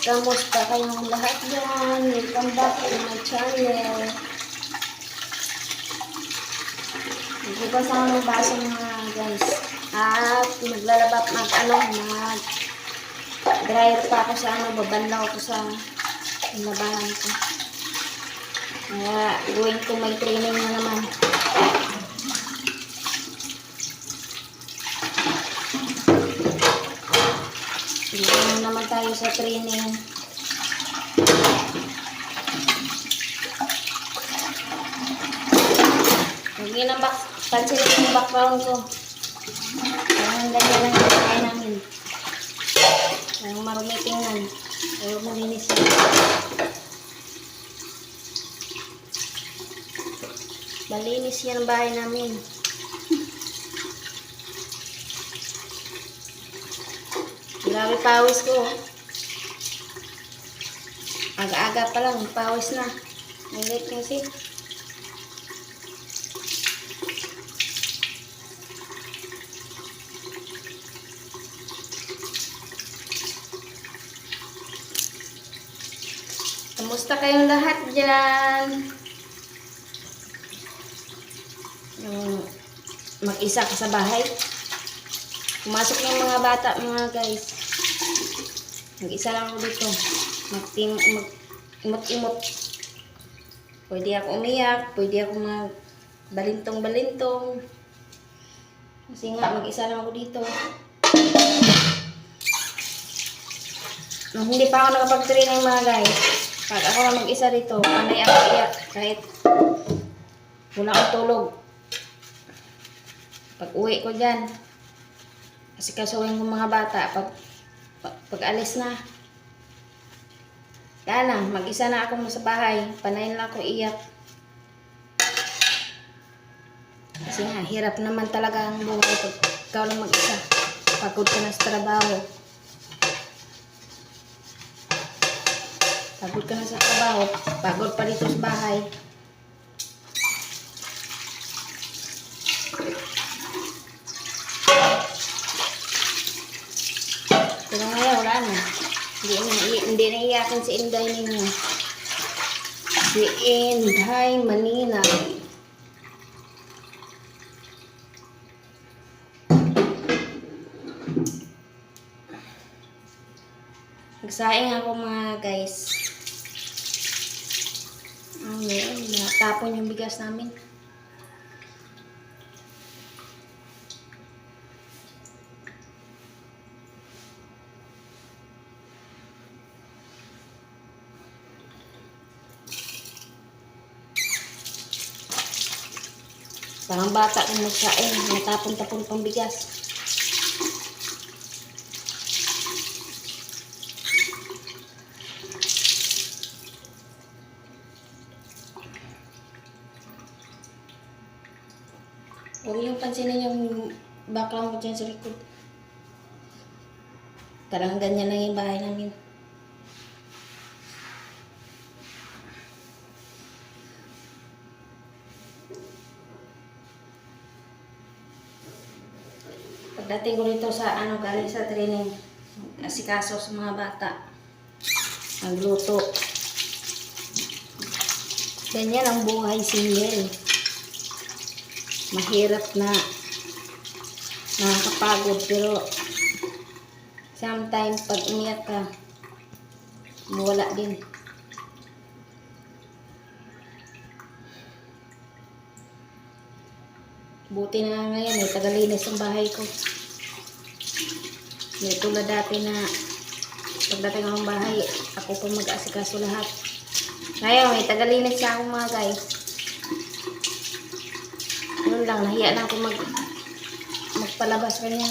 Kamusta kayong lahat dyan? Welcome back to my channel. Nagbukas ako ng baso mga guys. At maglalaba dryer pa ako sa babanlaw ako sa labahan ko. Kaya going to my training na naman. Hindi naman tayo sa training. Hindi na pansin yung background ko. Parang ganyan lang yung kaya namin. Parang marumi tingnan. Pero malinis yun. Malinis yan ang bahay namin. Grabe pawis ko. Aga-aga pa lang, pawis na. Ulit kasi. Kamusta kayong lahat dyan? Yung mag-isa ka sa bahay. Pumasok yung mga bata, mga guys. Mag-isa lang ako dito. Imot-imot. Pwede ako umiyak. Pwede ako balintong-balintong. Kasi nga, mag-isa lang ako dito. Nung hindi pa ako nakapag-training mga guys, pag ako lang mag-isa dito, panay ako iyak. Kahit wala akong tulog. Pag uwi ko dyan, kasi kasuhin ko mga bata, pag alis na, kaya na, mag-isa na ako sa bahay, panay na ako iyak. Kasi nga, hirap naman talaga ang buhay pag ikaw lang mag-isa. Pagod ka na sa trabaho. Pagod ka na sa trabaho, pagod pa dito sa bahay. Pero ngayon, wala na. Hindi na iyakin si Inday ninyo. Si Inday Manina. Nagsaing ako mga guys. Natapon yung bigas namin. Parang bata kung magsaing, natapon-tapon pang bigas. Huwag yung pansinin yung background ko dyan sa likod. Parang ganyan lang yung bahay namin. Pagdating ko dito sa galing sa training, asikaso sa mga bata, nagluto. Ganyan ang buhay single. Mahirap na, nakakapagod, pero sometimes pag umiyak ka, mawala din. Buti na ngayon, may tagalinis ang bahay ko. Hindi tulad dati na pagdating akong bahay, ako pa mag-asikaso lahat. Ngayon, may tagalinis na akong mga guys. Yun lang, nahiya na ako magpalabas ganyan.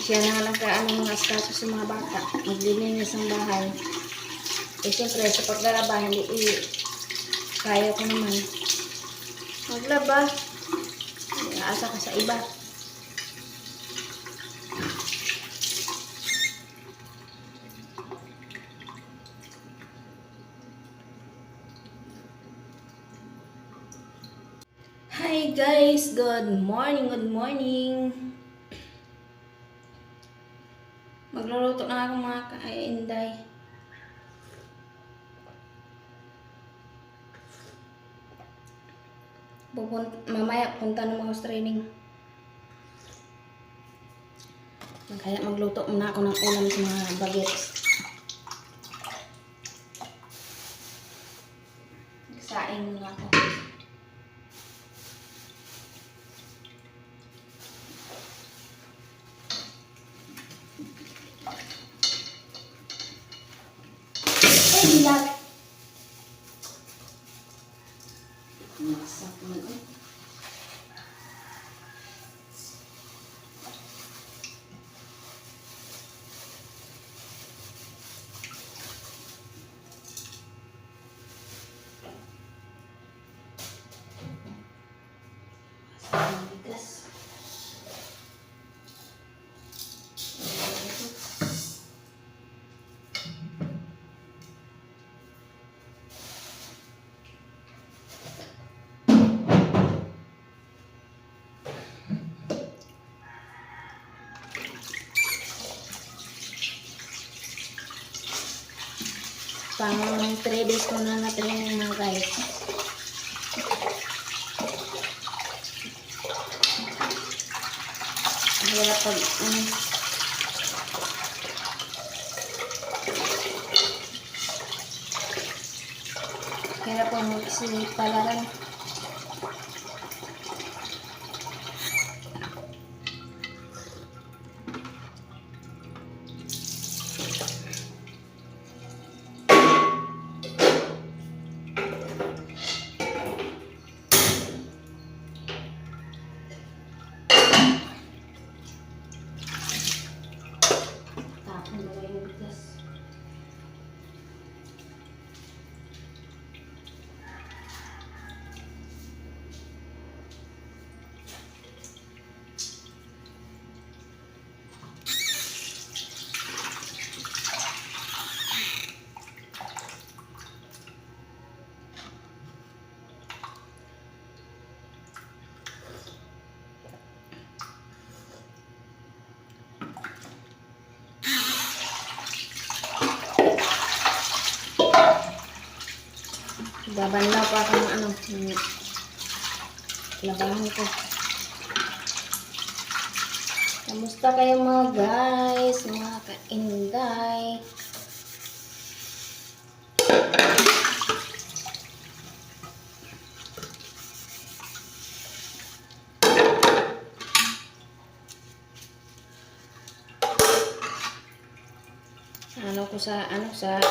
Siya na lang mga asikaso sa mga bata. Maglilinis ang bahay. Eh, siyempre, sa paglalaba, kaya ko naman maglaba. Aasa ka sa iba. Hi guys, good morning, good morning. Magluluto na ako mga kainday. Mamaya punta ng mga training. Kaya magluto muna ako ng ulam sa mga bagets. Saing muna ako. Dilat. Masak man eh. Pang 3 days ko na na-training mga guys. Hirap pag hirap pag magsipalaran. Babanlaw pa ako ng ano, labahan ko. Kamusta kayo mga guys, mga kainday? Sa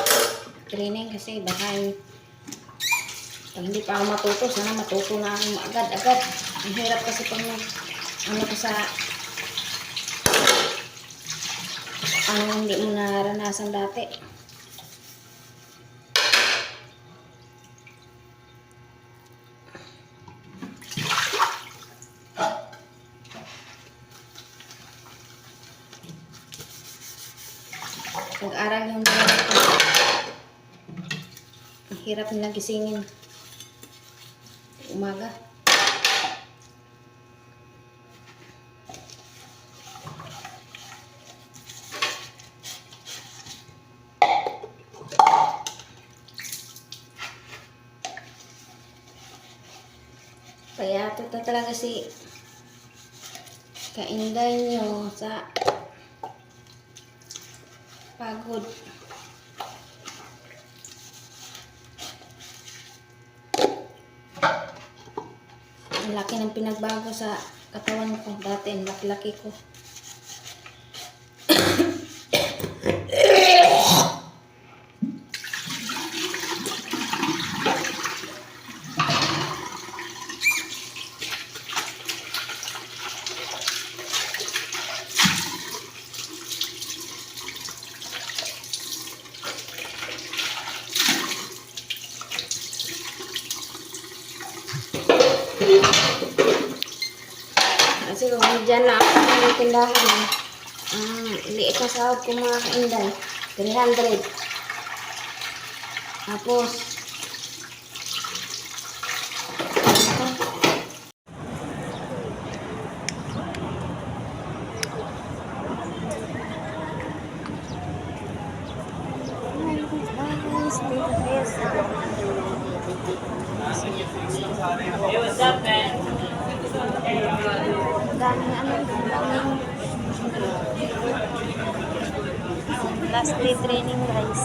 training kasi baka pag hindi pa ako matuto, sana matuto na ako agad-agad. Ang hirap kasi pag hindi mo naranasan dati. Pag-aral yung ang hirap nilang gisingin. Umaga. Kaya ito talaga si kainday nyo sa pagod. Ang laki ng pinagbago sa katawan ko. Dati, ang laki-laki ko. Kasi kung dyan na ako ng tindahan, liit na sahod ko mga kainday, 300. Tapos, Daming ano, daming last day training guys.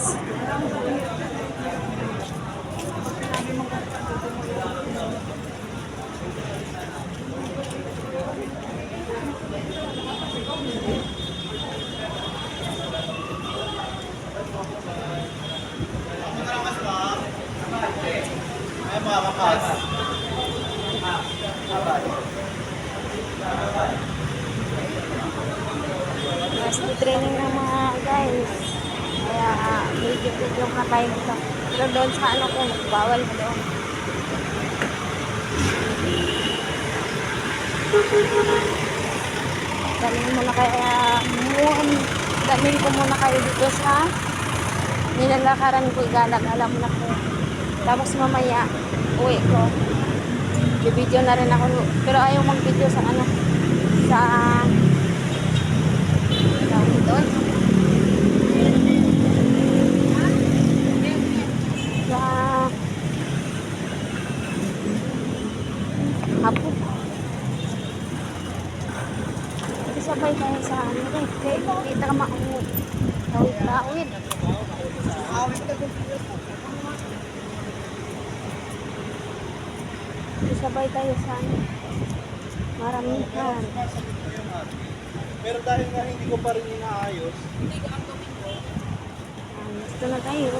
Last day training ng mga guys. Kaya video nga tayo dito. Pero doon sa ano ko, bawal mo doon. Dalhin mo na kaya dalhin ko muna kayo dito sa nilalakaran ko, igala-gala mo na ko. Tapos mamaya uwi ko, i-video na rin ako, pero ayaw mag-video sa ano, sa doon sa hapo. Sabay tayo sa ano rin. Kita ka maungo. Tawid. Sabay tayo sa ano. Maramihan. Pero dahil nga hindi ko pa rin inaayos, Gusto na tayo.